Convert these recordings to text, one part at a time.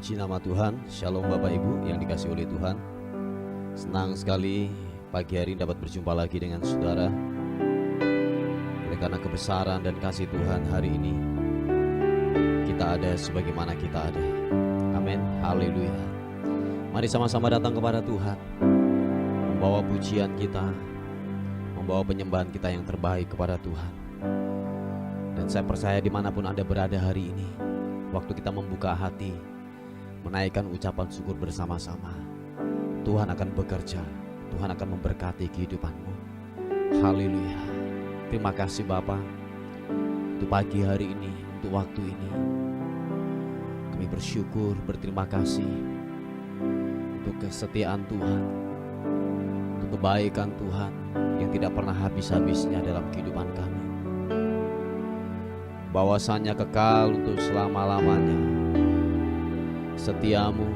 Puji nama Tuhan. Shalom Bapak Ibu yang dikasihi oleh Tuhan. Senang sekali pagi hari ini dapat berjumpa lagi dengan saudara. Oleh karena kebesaran dan kasih Tuhan, hari ini kita ada sebagaimana kita ada. Amin. Haleluya. Mari sama-sama datang kepada Tuhan, membawa pujian kita, membawa penyembahan kita yang terbaik kepada Tuhan. Dan saya percaya dimanapun Anda berada hari ini, waktu kita membuka hati, menaikkan ucapan syukur bersama-sama, Tuhan akan bekerja, Tuhan akan memberkati kehidupanmu. Haleluya. Terima kasih Bapa untuk pagi hari ini, untuk waktu ini. Kami bersyukur, berterima kasih untuk kesetiaan Tuhan, untuk kebaikan Tuhan yang tidak pernah habis-habisnya dalam kehidupan kami, bahwasanya kekal untuk selama-lamanya. Setiamu,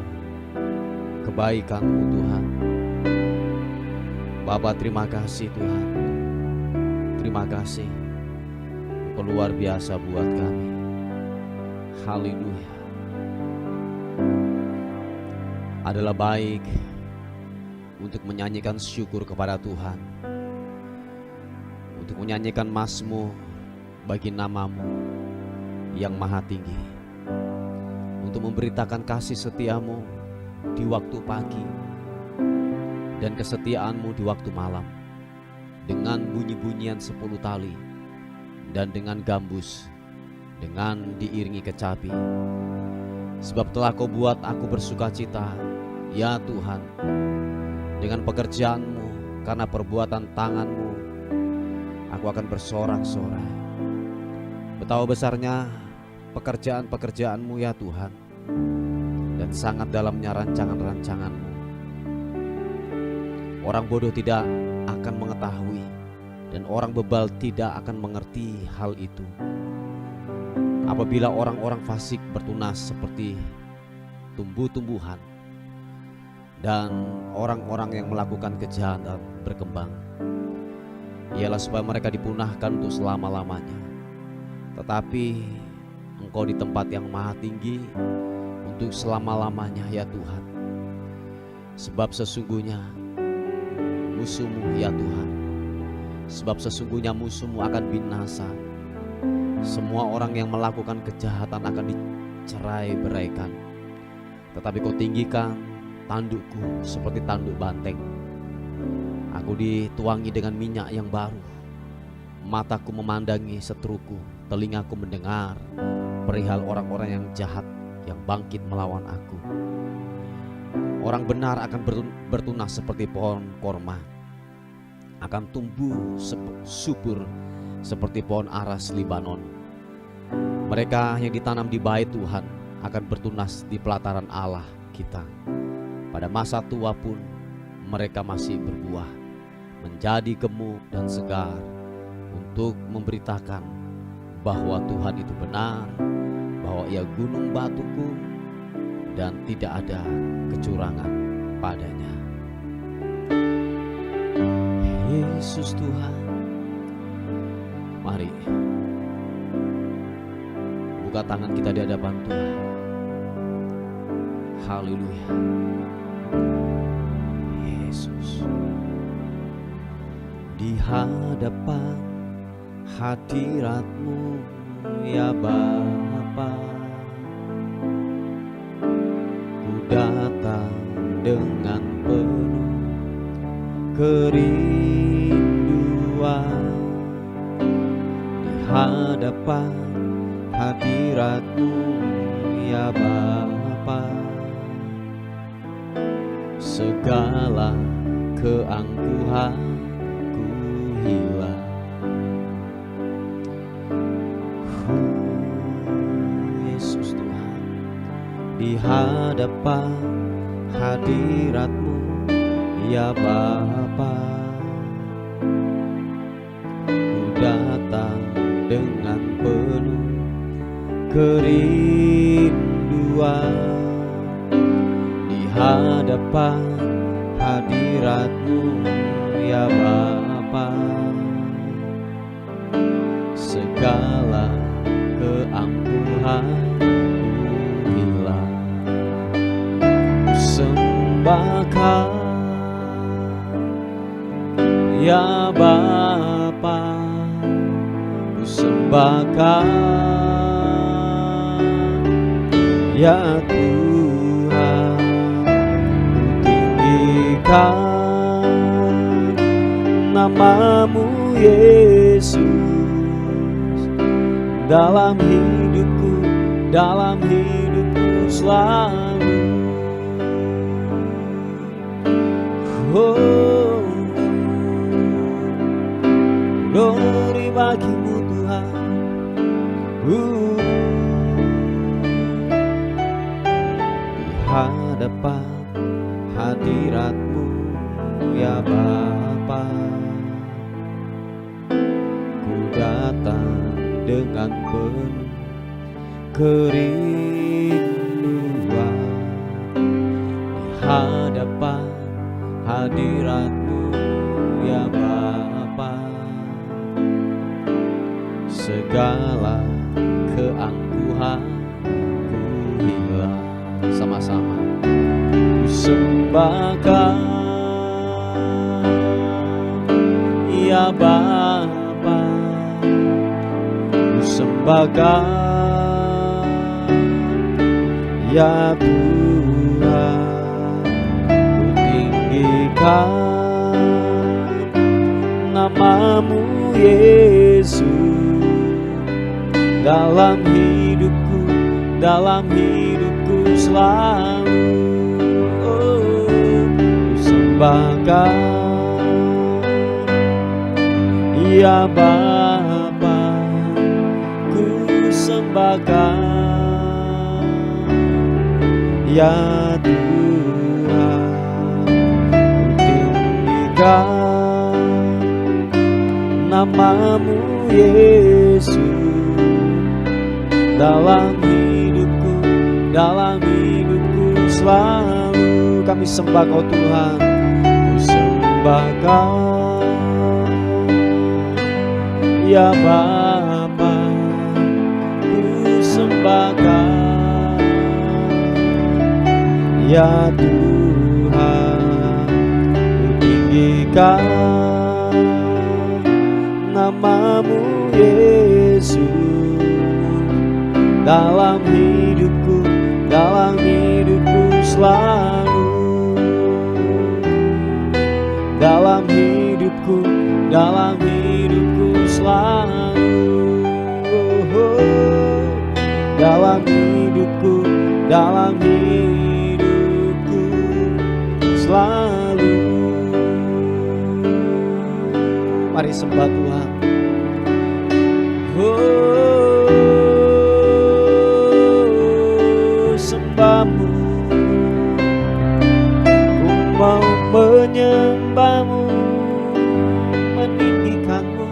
kebaikanmu Tuhan. Bapa, terima kasih Tuhan. Terima kasih, Engkau luar biasa buat kami. Haleluya. Adalah baik untuk menyanyikan syukur kepada Tuhan, untuk menyanyikan mazmur bagi namamu yang maha tinggi, untuk memberitakan kasih setiamu di waktu pagi dan kesetiaanmu di waktu malam, dengan bunyi-bunyian 10 tali dan dengan gambus, dengan diiringi kecapi. Sebab telah Kau buat aku bersukacita, ya Tuhan, dengan pekerjaanmu, karena perbuatan tanganmu aku akan bersorak-sorai. Betapa besarnya pekerjaan-pekerjaanmu ya Tuhan, dan sangat dalamnya rancangan-rancanganmu. Orang bodoh tidak akan mengetahui, dan orang bebal tidak akan mengerti hal itu. Apabila orang-orang fasik bertunas seperti tumbuh-tumbuhan, dan orang-orang yang melakukan kejahatan berkembang, ialah supaya mereka dipunahkan untuk selama-lamanya. Tetapi Engkau di tempat yang maha tinggi untuk selama-lamanya ya Tuhan. Sebab sesungguhnya musuhmu ya Tuhan, sebab sesungguhnya musuhmu akan binasa. Semua orang yang melakukan kejahatan akan dicerai-beraikan. Tetapi Kau tinggikan tandukku seperti tanduk banteng. Aku dituangi dengan minyak yang baru. Mataku memandangi seteruku, telingaku mendengar perihal orang-orang yang jahat yang bangkit melawan aku. Orang benar akan bertunas seperti pohon korma, akan tumbuh subur seperti pohon aras Libanon. Mereka yang ditanam di bait Tuhan akan bertunas di pelataran Allah kita. Pada masa tua pun mereka masih berbuah, menjadi gemuk dan segar, untuk memberitakan bahwa Tuhan itu benar, bahwa Ia gunung batuku dan tidak ada kecurangan padanya. Yesus Tuhan, mari buka tangan kita di hadapan Tuhan. Haleluya. Yesus, di hadapan hadirat-Mu ya Bapa, ku datang dengan penuh kerinduan. Di hadapan hadirat-Mu ya Bapa, segala keangkuhanku hilang. Yesus Tuhan, di hadapan hadirat-Mu ya Bapa, ku datang dengan penuh kerinduan. Di hadapan hadirat-Mu ya Bapa, segala keangkuhanku hilang. sembahkan, ya Bapa, ku sembahkan, ya Tuhan, ku tinggikan nama-Mu Yesus dalam hidupku selalu. Oh, glory bagi-Mu Tuhan. Di hadapan hadirat-Mu ya Bapa, ku datang dengan penuh kerinduan. Di hadapan hadirat-Mu ya Bapa, segala keangkuhan ku hilang. Sama-sama ku sembahkan, ya Bapa, ku sembahkan, ya Tuhan, ku tinggikan nama-Mu Yesus dalam hidupku selalu. Oh, ku sembahkan, ya Bapa, ku sembahkan, ya Tuhan, ku tinggikan nama-Mu Yesus dalam hidupku selalu. Kami sembah Kau Tuhan, ku sembahkan, ya Bapa, ku sembahkan, ya Tuhan, ku tinggikan nama-Mu Yesus dalam hidupku selalu. Dalam hidupku selalu. Dalam hidupku selalu. Mari sembah Tuhan. Sembah-Mu, ku mau menyembah-Mu, meninggikan-Mu,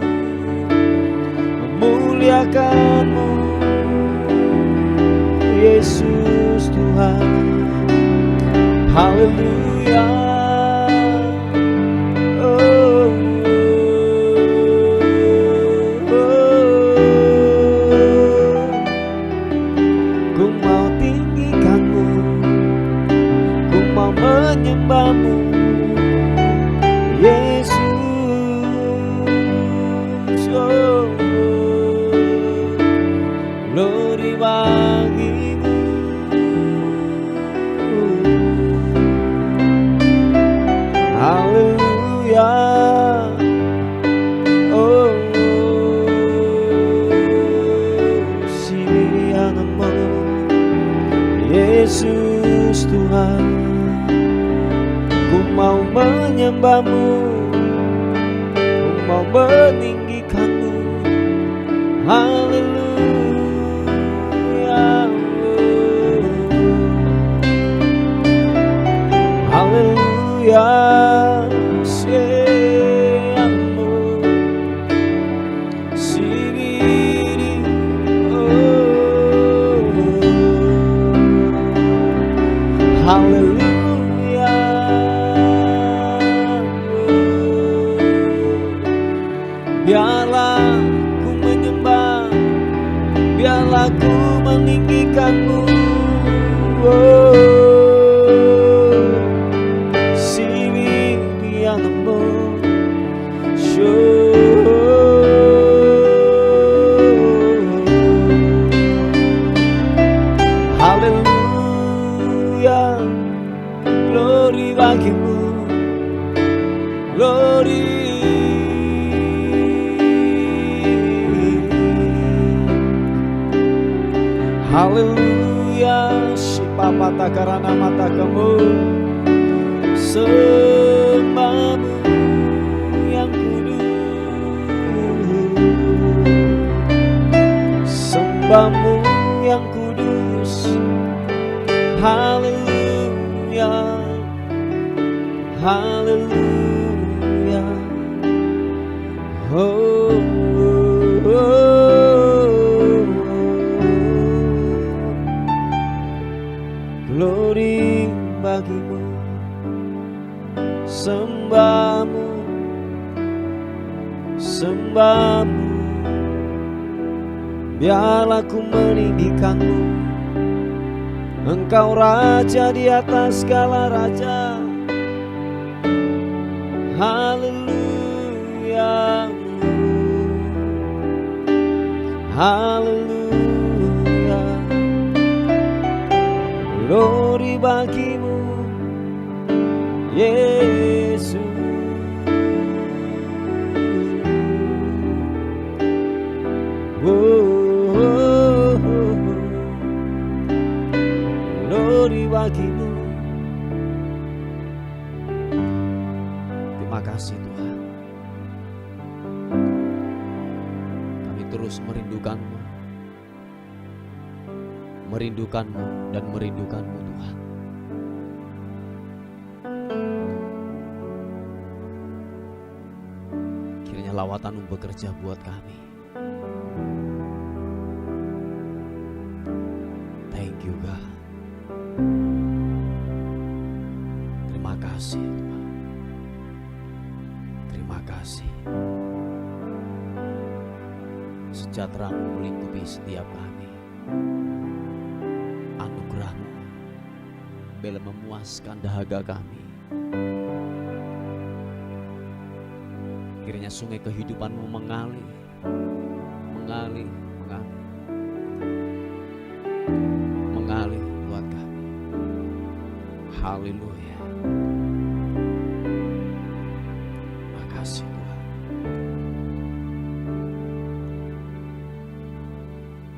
memuliakan-Mu, Yesus Tuhan. Haleluya. Ku mau tinggikan-Mu, ku mau menyembah-Mu, Yesus. Oh, glory bagi-Mu. Haleluya. Oh, sirianamu Yesus Tuhan. Ku mau menyembah-Mu, ku mau meninggikan-Mu. Haleluya. Haleluya. Seamu siriri. Haleluya. Biarlah ku menyembah, biarlah ku meninggikan-Mu. Haleluya, Shipapata karana mata kamu, sembahmu yang kudus, sembahmu yang kudus. Haleluya, haleluya. Oh, oh, oh. Glory bagimu, sembahmu, sembahmu. Biarlah ku meninggikanmu, Engkau Raja di atas segala raja. Haleluya, haleluya. Glory bagimu, Yesus. Oh, oh, oh. Glory bagimu. Terima kasih Tuhan. Kami terus merindukanmu, merindukanmu dan merindukanmu Tuhan. Kiranya lawatanmu bekerja buat kami. Thank you God. Terima kasih Tuhan. Terima kasih. Sejahtera-Mu melingkupi setiap kami. Anugerah-Mu bela memuaskan dahaga kami. Kiranya sungai kehidupan-Mu mengalir, mengalir, mengalir, mengalir buat kami. Haleluya. Makasih Tuhan.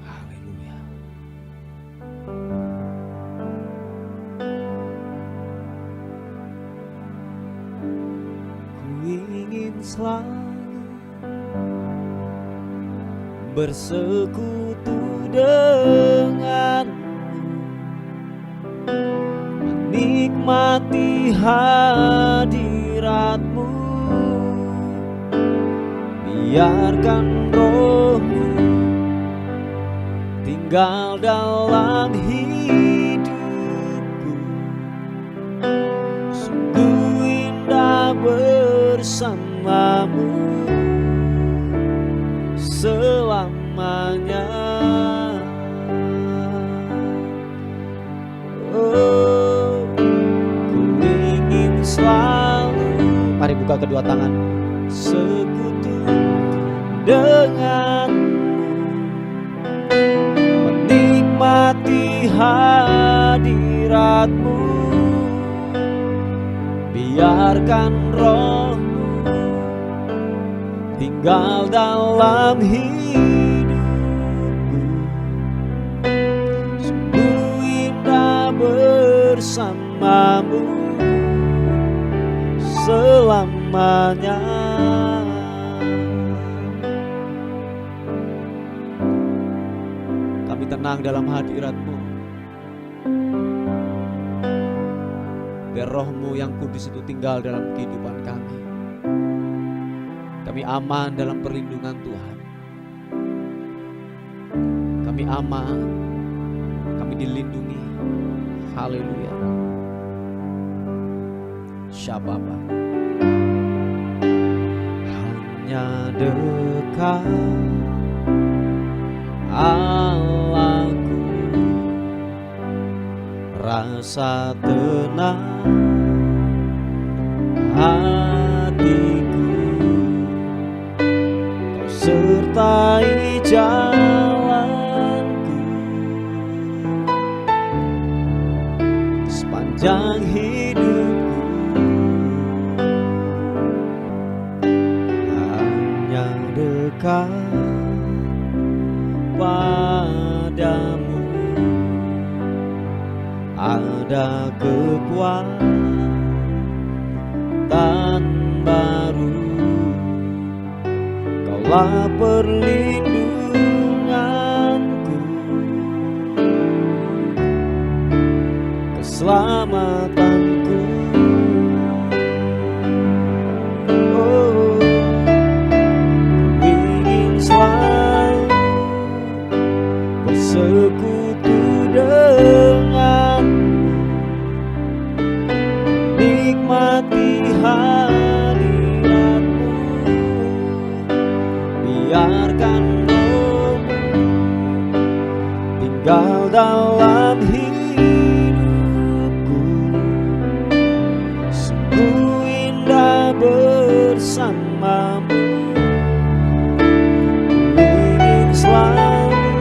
Haleluya. Ku ingin selalu bersekutu denganmu, menikmati hadirat-Mu. Biarkan Roh-Mu tinggal dalam hidupku. Sungguh indah bersama-Mu selamanya. Oh, ku ingin selalu, mari buka kedua tangan, sekutu denganmu, menikmati hadirat-Mu. Biarkan Roh-Mu tinggal dalam hidupku. Sungguh indah bersama-Mu selamanya. Kami tenang dalam hadirat-Mu. Biar Roh-Mu yang kudus itu tinggal dalam kehidupan kami. Kami aman dalam perlindungan Tuhan. Kami aman, kami dilindungi. Haleluya. Syababa. Hanya dekat Allahku, rasa tenang hatiku. Kau sertai jalanku sepanjang hidupku. Hanya dekat padamu, ada kekuatan baru. Kaulah perlindunganku, keselamatanku. Oh, ku ingin selalu bersekutu denganmu, nikmati hadiratmu. Biarkan Roh-Mu tinggal dalam hidupku. Sungguh indah bersamamu. Ku ingin selalu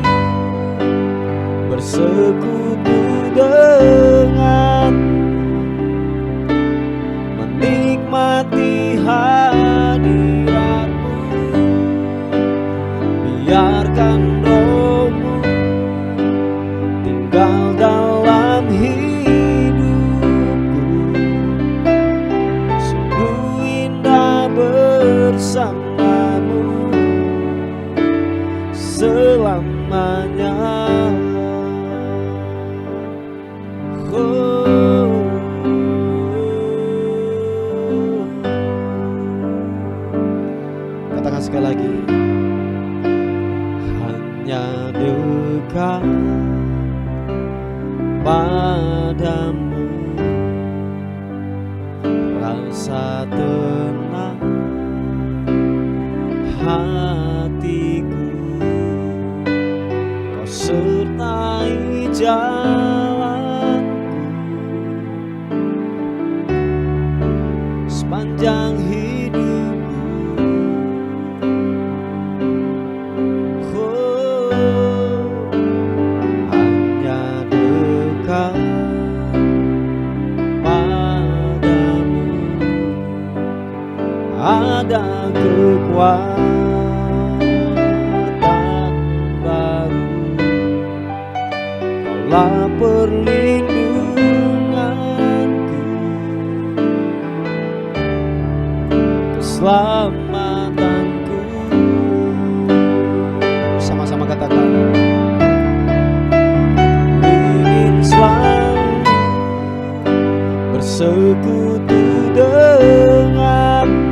bersekutu denganmu, menikmati hadiratmu. Biarkan Roh-Mu tinggal dalam hidupku. Sungguh indah bersamamu selamanya. Oh, katakan sekali lagi. Hanya dekat padamu, rasa tenang hatiku. Kau sertai jalanku sepanjang hidupku. Ada kekuatan baru. Kaulah perlindunganku, keselamatanku. Sama-sama katakan. Ingin selalu bersekutu denganmu,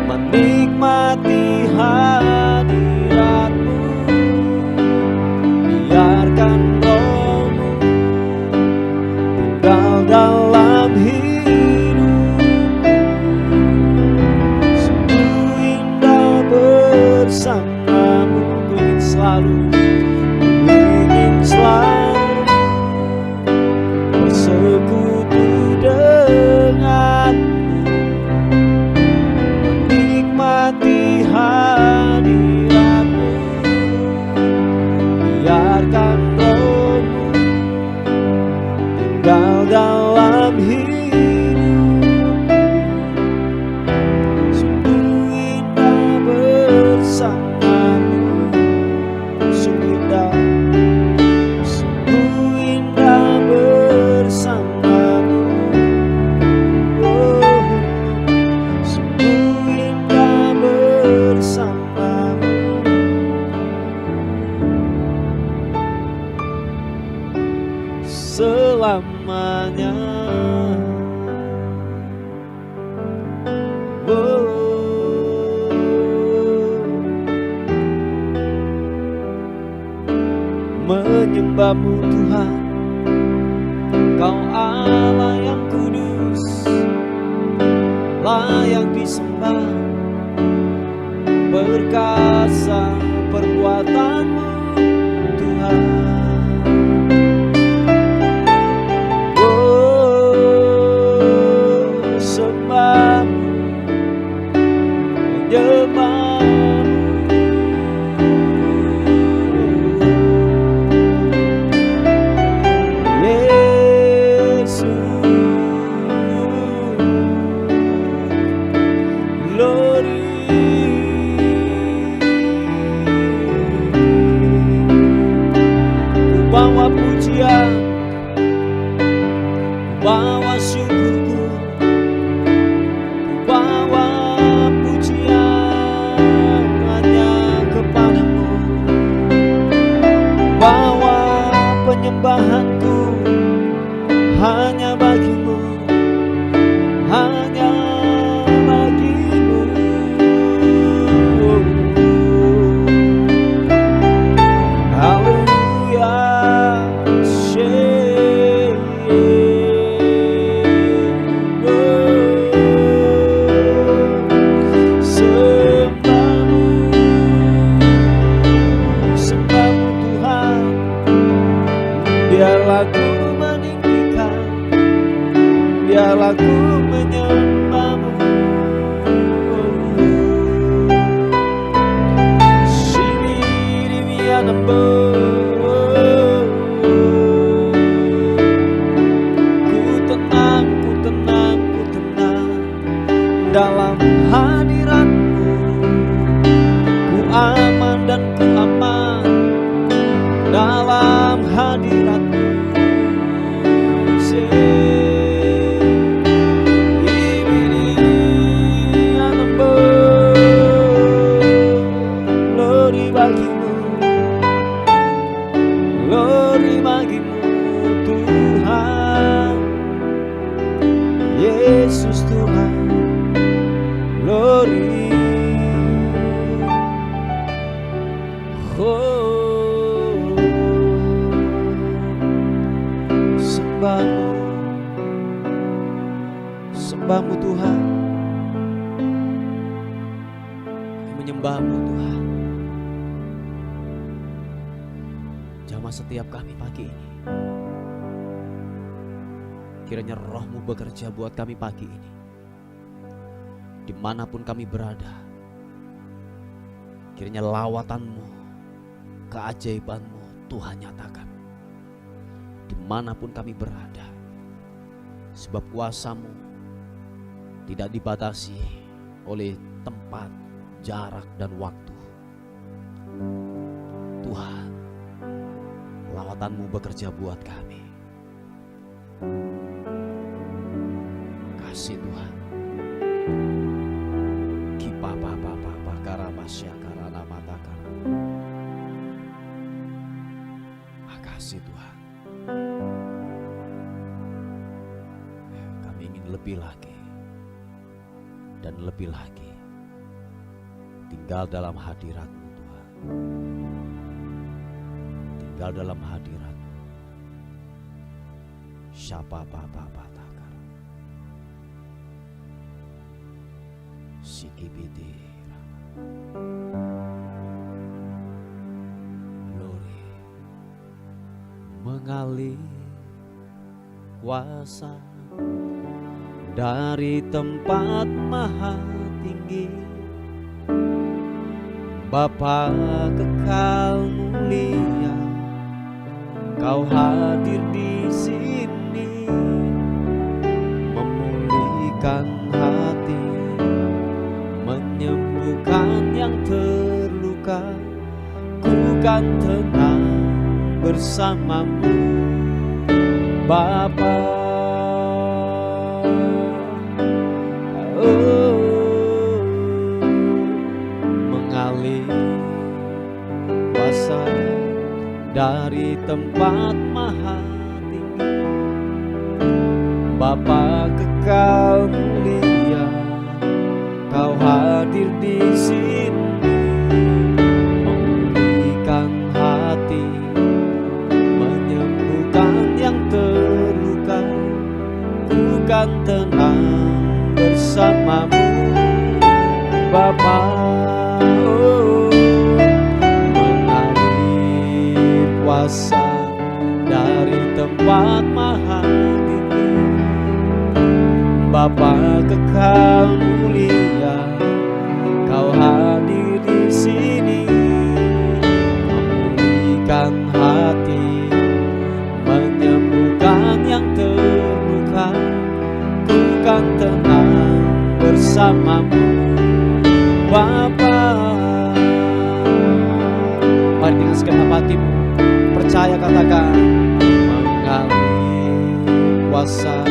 menikmati hadiratmu. Biarkan Roh-Mu tinggal dalam hidupku. Sungguh indah bersamamu. Ku ingin selalu bersekutu denganmu, menikmati hadiratmu. Biarkan Roh-Mu tinggal dalam hidupku. Sungguh indah bersamamu. Sungguh indah, sungguh indah bersamamu. Oh, sungguh indah bersamamu selamanya. Oh, menyembah-Mu Tuhan, Kau Allah yang kudus, layak disembah. Perkasa perbuatan-Mu Tuhan. Oh, sembah-Mu, menyembah-Mu. Bawa pujian penyembahanku hanya bagimu, hanya bagimu. Haleluya, sembahmu Tuhan, biarlah ku meninggikan, biarlah ku menyembahmu. Ku tenang dalam hadiratmu. Ku aman dan ku aman dalam hadiratmu. Glory bagimu, glory bagimu Tuhan, Yesus Tuhan, glory. Oh, sembahmu, sembahmu Tuhan, menyembahmu Tuhan. Jamah setiap kami pagi ini, kiranya roh-Mu bekerja buat kami pagi ini. Dimanapun kami berada, kiranya lawatan-Mu, keajaiban-Mu Tuhan nyatakan. Dimanapun kami berada, sebab kuasa-Mu tidak dibatasi oleh tempat, jarak, dan waktu. Tuhan, lawatan-Mu bekerja buat kami. Kasih Tuhan. Makasih Tuhan. Kami ingin lebih lagi dan lebih lagi tinggal dalam hadirat-Mu Tuhan. Tinggal dalam hadirat-Mu. Syapa Bapa Takar Sikibiti Glory mengalir kuasa dari tempat maha tinggi. Bapa kekal mulia, Kau hadir di sini, memulihkan hati, menyembuhkan yang terluka. Ku kan tenang bersama-Mu, Bapa. Mengalir kuasa dari tempat maha tinggi. Bapa kekal mulia, Kau hadir di sini, memulihkan hati, menyembuhkan yang terluka. Ku kan tenang bersama-Mu, Bapa. Mengalir kuasa dari tempat maha tinggi. Bapa kekal mulia, Kau hadir di sini, memulihkan hati, menyembuhkan yang terluka. Ku kan tenang bersama-Mu, Bapa. Mari dengan segenap hatimu percaya, katakan, mengalir kuasa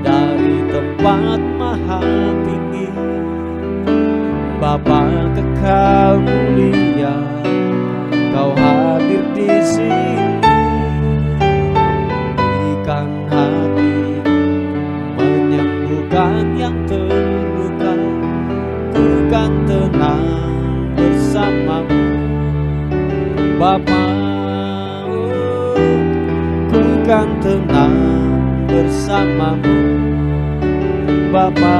dari tempat maha tinggi. Bapa kekal mulia, Kau hadir di sini, ku kan tenang bersamamu Bapa,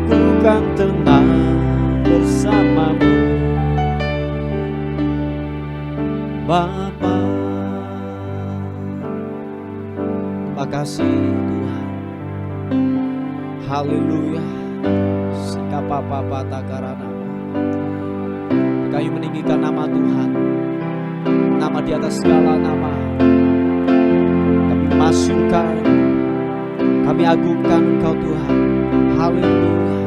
ku kan tenang bersamamu Bapa. Terima kasih Tuhan. Haleluya. Sikapapa takarana. Kami meninggikan nama Tuhan, nama di atas segala nama. Kami masukkan, kami agungkan Engkau Tuhan. Haleluya.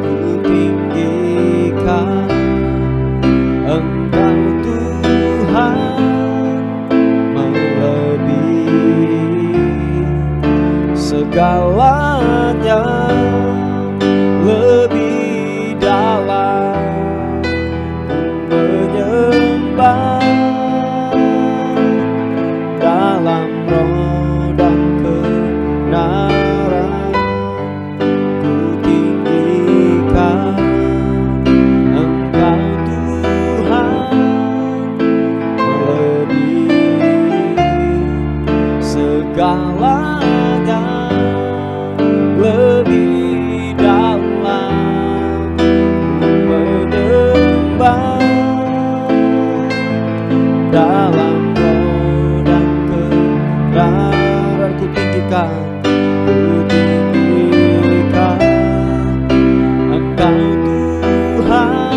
Ku tinggikan Engkau Tuhan, melebihi segalanya, lebih dalam menyembah dalam roh dan kebenaran. Ku tinggikan Engkau Tuhan, melebihi segalanya, lebih dalam menyembah dalam roh dan kebenaran. Ku tinggikan Engkau Tuhan,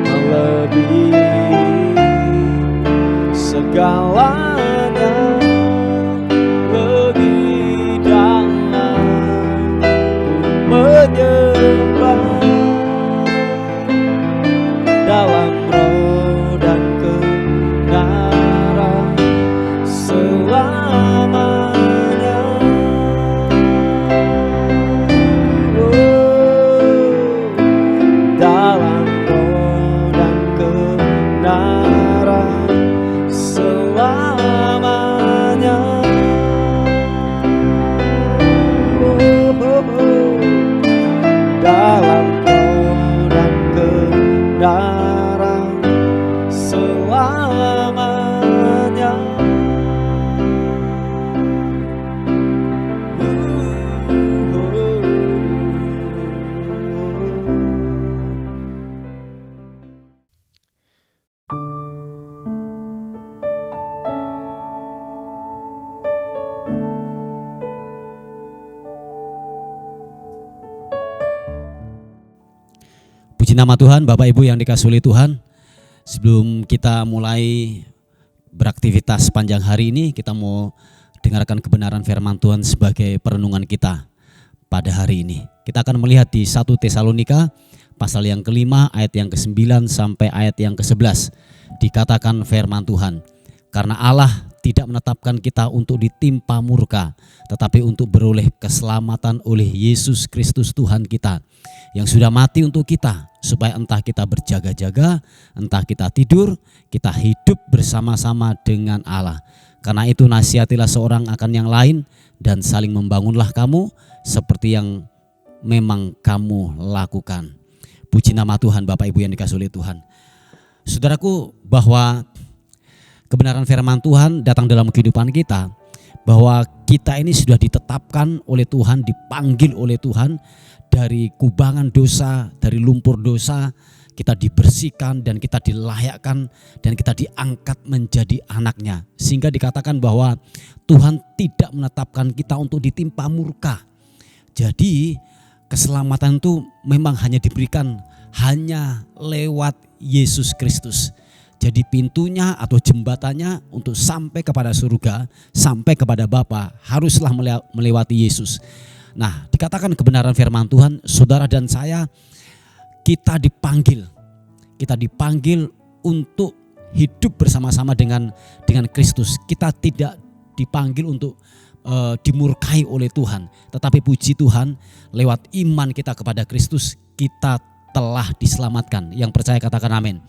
melebihi segalanya, lebih dalam menyembah dalam roh dan kebenaran selamanya. Dalam roh dan kebenaran selamanya. Dalam roh dan kebenaran selamanya. Puji nama Tuhan, Bapak Ibu yang dikasihi oleh Tuhan. Sebelum kita mulai beraktivitas sepanjang hari ini, kita mau dengarkan kebenaran firman Tuhan sebagai perenungan kita pada hari ini. Kita akan melihat di 1 Tesalonika pasal yang ke-5 ayat yang ke-9 sampai ayat yang ke-11. Dikatakan firman Tuhan, karena Allah tidak menetapkan kita untuk ditimpa murka, tetapi untuk beroleh keselamatan oleh Yesus Kristus Tuhan kita, yang sudah mati untuk kita, supaya entah kita berjaga-jaga, entah kita tidur, kita hidup bersama-sama dengan Allah. Karena itu nasihatilah seorang akan yang lain, dan saling membangunlah kamu seperti yang memang kamu lakukan. Puji nama Tuhan, Bapak Ibu yang dikasihi oleh Tuhan. Saudaraku, bahwa kebenaran firman Tuhan datang dalam kehidupan kita, bahwa kita ini sudah ditetapkan oleh Tuhan, dipanggil oleh Tuhan dari kubangan dosa, dari lumpur dosa. Kita dibersihkan dan kita dilayakkan dan kita diangkat menjadi anaknya. Sehingga dikatakan bahwa Tuhan tidak menetapkan kita untuk ditimpa murka. Jadi keselamatan itu memang hanya diberikan hanya lewat Yesus Kristus. Jadi pintunya atau jembatannya untuk sampai kepada surga, sampai kepada Bapa, haruslah melewati Yesus. Nah, dikatakan kebenaran firman Tuhan, saudara dan saya, kita dipanggil untuk hidup bersama-sama dengan Kristus. Kita tidak dipanggil untuk dimurkai oleh Tuhan, tetapi puji Tuhan, lewat iman kita kepada Kristus, kita telah diselamatkan. Yang percaya katakan amin.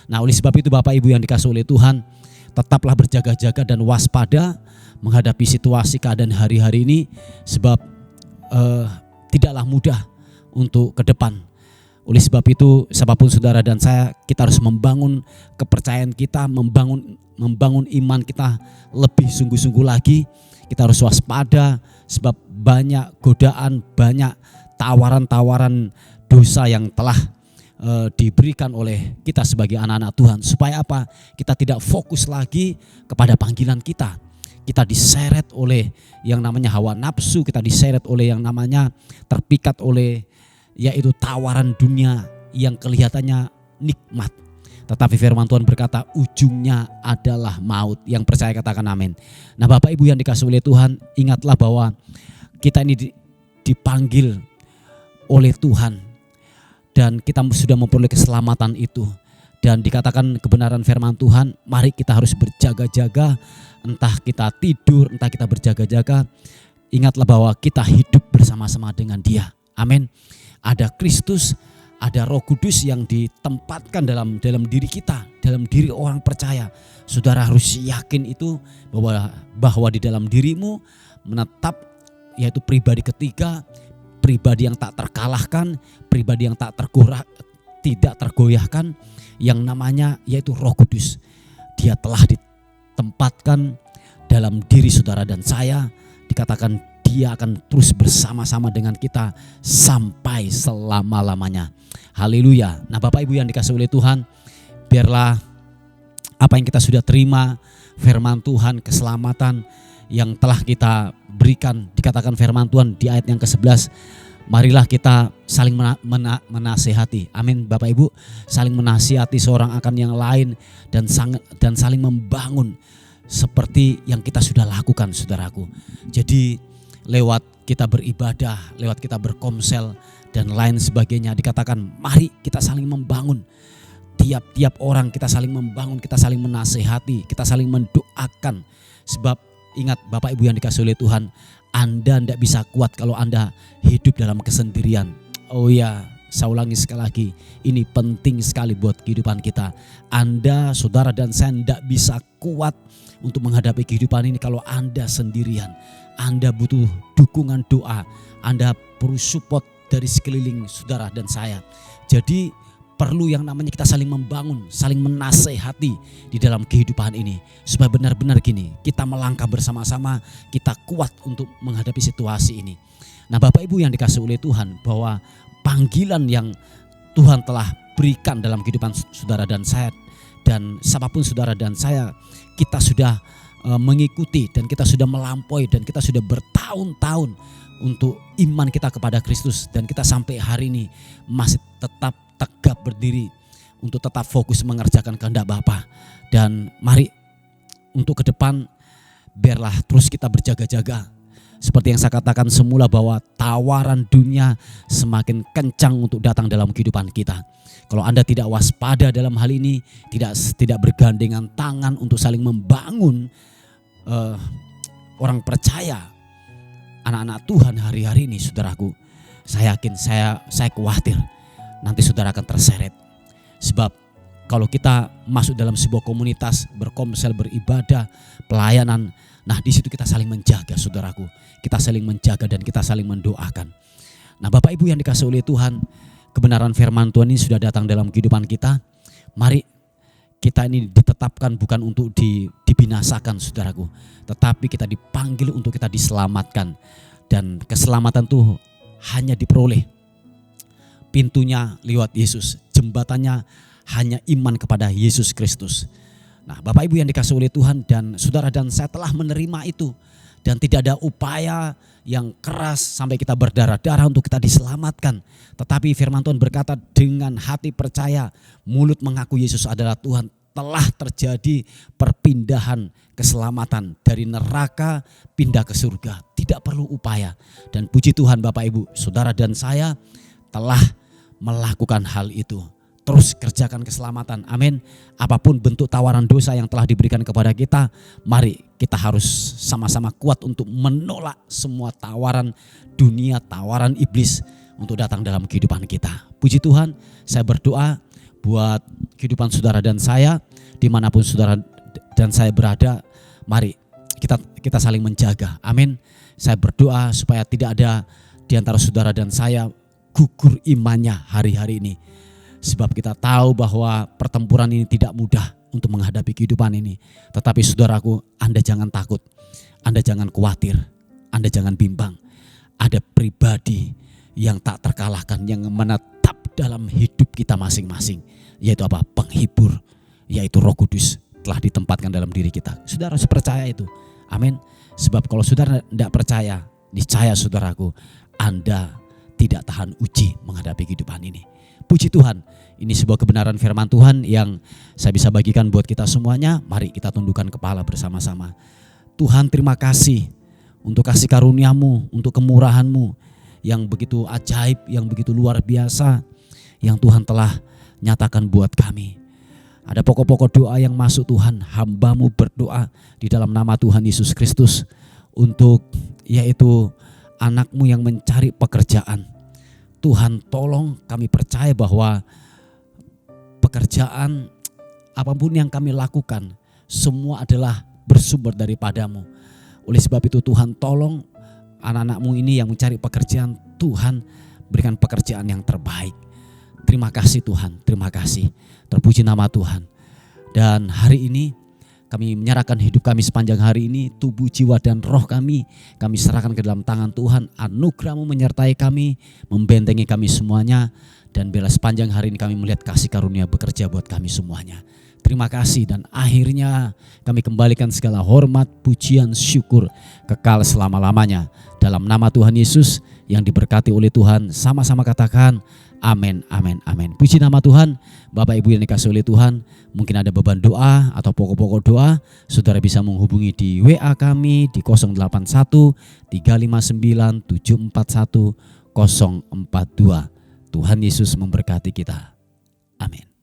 Nah, oleh sebab itu Bapak Ibu yang dikasihi oleh Tuhan, tetaplah berjaga-jaga dan waspada menghadapi situasi keadaan hari-hari ini, sebab tidaklah mudah untuk ke depan. Oleh sebab itu, siapapun saudara dan saya, kita harus membangun kepercayaan kita, membangun iman kita lebih sungguh-sungguh lagi. Kita harus waspada sebab banyak godaan, banyak tawaran-tawaran dosa yang telah diberikan oleh kita sebagai anak-anak Tuhan. Supaya apa? Kita tidak fokus lagi kepada panggilan kita. Kita diseret oleh yang namanya hawa nafsu, kita diseret oleh yang namanya terpikat oleh yaitu tawaran dunia yang kelihatannya nikmat. Tetapi firman Tuhan berkata ujungnya adalah maut. Yang percaya katakan amin. Nah Bapak Ibu yang dikasihi oleh Tuhan, ingatlah bahwa kita ini dipanggil oleh Tuhan dan kita sudah memperoleh keselamatan itu. Dan dikatakan kebenaran firman Tuhan, mari kita harus berjaga-jaga. Entah kita tidur, entah kita berjaga-jaga. Ingatlah bahwa kita hidup bersama-sama dengan Dia. Amin. Ada Kristus, ada Roh Kudus yang ditempatkan dalam diri kita, dalam diri orang percaya. Saudara harus yakin itu bahwa di dalam dirimu menetap yaitu pribadi ketiga, pribadi yang tak terkalahkan, pribadi yang tidak tergoyahkan, yang namanya yaitu Roh Kudus. Dia telah ditempatkan dalam diri saudara dan saya. Dikatakan Dia akan terus bersama-sama dengan kita sampai selama-lamanya. Haleluya. Nah Bapak Ibu yang dikasihi oleh Tuhan, biarlah apa yang kita sudah terima, firman Tuhan, keselamatan yang telah kita berikan, dikatakan firman Tuhan di ayat yang ke-11, marilah kita saling menasihati. Amin Bapak Ibu, saling menasihati seorang akan yang lain dan saling membangun seperti yang kita sudah lakukan saudaraku. Jadi lewat kita beribadah, lewat kita berkomsel dan lain sebagainya, dikatakan mari kita saling membangun. Tiap-tiap orang kita saling membangun, kita saling menasehati, kita saling mendoakan. Sebab ingat Bapak Ibu yang dikasihi oleh Tuhan, Anda tidak bisa kuat kalau Anda hidup dalam kesendirian. Oh ya, saya ulangi sekali lagi, ini penting sekali buat kehidupan kita. Anda, saudara dan saya tidak bisa kuat untuk menghadapi kehidupan ini kalau Anda sendirian. Anda butuh dukungan doa, Anda perlu support dari sekeliling saudara dan saya. Jadi perlu yang namanya kita saling membangun, saling menasehati di dalam kehidupan ini. Supaya benar-benar gini, kita melangkah bersama-sama, kita kuat untuk menghadapi situasi ini. Nah Bapak Ibu yang dikasihi oleh Tuhan, bahwa panggilan yang Tuhan telah berikan dalam kehidupan saudara dan saya, dan siapapun saudara dan saya, kita sudah mengikuti dan kita sudah melampaui dan kita sudah bertahun-tahun untuk iman kita kepada Kristus. Dan kita sampai hari ini masih tetap tegap berdiri untuk tetap fokus mengerjakan kehendak Bapa. Dan mari untuk ke depan biarlah terus kita berjaga-jaga. Seperti yang saya katakan semula bahwa tawaran dunia semakin kencang untuk datang dalam kehidupan kita. Kalau Anda tidak waspada dalam hal ini, tidak bergandengan tangan untuk saling membangun orang percaya, anak-anak Tuhan hari-hari ini, saudaraku, saya yakin, saya khawatir nanti saudara akan terseret. Sebab kalau kita masuk dalam sebuah komunitas, berkomsel, beribadah, pelayanan, nah di situ kita saling menjaga saudaraku. Kita saling menjaga dan kita saling mendoakan. Nah Bapak Ibu yang dikasihi oleh Tuhan, kebenaran firman Tuhan ini sudah datang dalam kehidupan kita. Mari kita ini ditetapkan bukan untuk dibinasakan saudaraku, tetapi kita dipanggil untuk kita diselamatkan. Dan keselamatan itu hanya diperoleh, pintunya lewat Yesus, jembatannya hanya iman kepada Yesus Kristus. Nah Bapak Ibu yang dikasihi oleh Tuhan, dan saudara dan saya telah menerima itu. Dan tidak ada upaya yang keras sampai kita berdarah-darah untuk kita diselamatkan. Tetapi firman Tuhan berkata dengan hati percaya, mulut mengaku Yesus adalah Tuhan, telah terjadi perpindahan keselamatan dari neraka pindah ke surga. Tidak perlu upaya. Dan puji Tuhan Bapak Ibu, saudara dan saya telah melakukan hal itu. Terus kerjakan keselamatan, amin. Apapun bentuk tawaran dosa yang telah diberikan kepada kita, mari kita harus sama-sama kuat untuk menolak semua tawaran dunia, tawaran iblis untuk datang dalam kehidupan kita. Puji Tuhan, saya berdoa buat kehidupan saudara dan saya, dimanapun saudara dan saya berada, mari kita saling menjaga, amin. Saya berdoa supaya tidak ada di antara saudara dan saya gugur imannya hari-hari ini. Sebab kita tahu bahwa pertempuran ini tidak mudah untuk menghadapi kehidupan ini. Tetapi saudaraku, Anda jangan takut, Anda jangan khawatir, Anda jangan bimbang. Ada pribadi yang tak terkalahkan, yang menetap dalam hidup kita masing-masing. Yaitu apa? Penghibur, yaitu Roh Kudus telah ditempatkan dalam diri kita. Saudara harus percaya itu. Amin. Sebab kalau saudara tidak percaya, niscaya saudaraku, Anda tidak tahan uji menghadapi kehidupan ini. Puji Tuhan, ini sebuah kebenaran firman Tuhan yang saya bisa bagikan buat kita semuanya. Mari kita tundukkan kepala bersama-sama. Tuhan, terima kasih untuk kasih karunia-Mu, untuk kemurahan-Mu yang begitu ajaib, yang begitu luar biasa, yang Tuhan telah nyatakan buat kami. Ada pokok-pokok doa yang masuk Tuhan, hamba-Mu berdoa di dalam nama Tuhan Yesus Kristus untuk yaitu anak-Mu yang mencari pekerjaan. Tuhan, tolong kami percaya bahwa pekerjaan apapun yang kami lakukan semua adalah bersumber daripada-Mu. Oleh sebab itu Tuhan, tolong anak-anak-Mu ini yang mencari pekerjaan, Tuhan berikan pekerjaan yang terbaik. Terima kasih Tuhan, terima kasih. Terpuji nama Tuhan. Dan hari ini kami menyerahkan hidup kami sepanjang hari ini, tubuh, jiwa, dan roh kami serahkan ke dalam tangan Tuhan. Anugerah-Mu menyertai kami, membentengi kami semuanya. Dan biarlah sepanjang hari ini kami melihat kasih karunia bekerja buat kami semuanya. Terima kasih, dan akhirnya kami kembalikan segala hormat, pujian, syukur kekal selama-lamanya. Dalam nama Tuhan Yesus yang diberkati oleh Tuhan, sama-sama katakan amin, amin, amin. Puji nama Tuhan. Bapak Ibu yang dikasihi oleh Tuhan, mungkin ada beban doa atau pokok-pokok doa, saudara bisa menghubungi di WA kami di 081 359 741 042. Tuhan Yesus memberkati kita. Amin.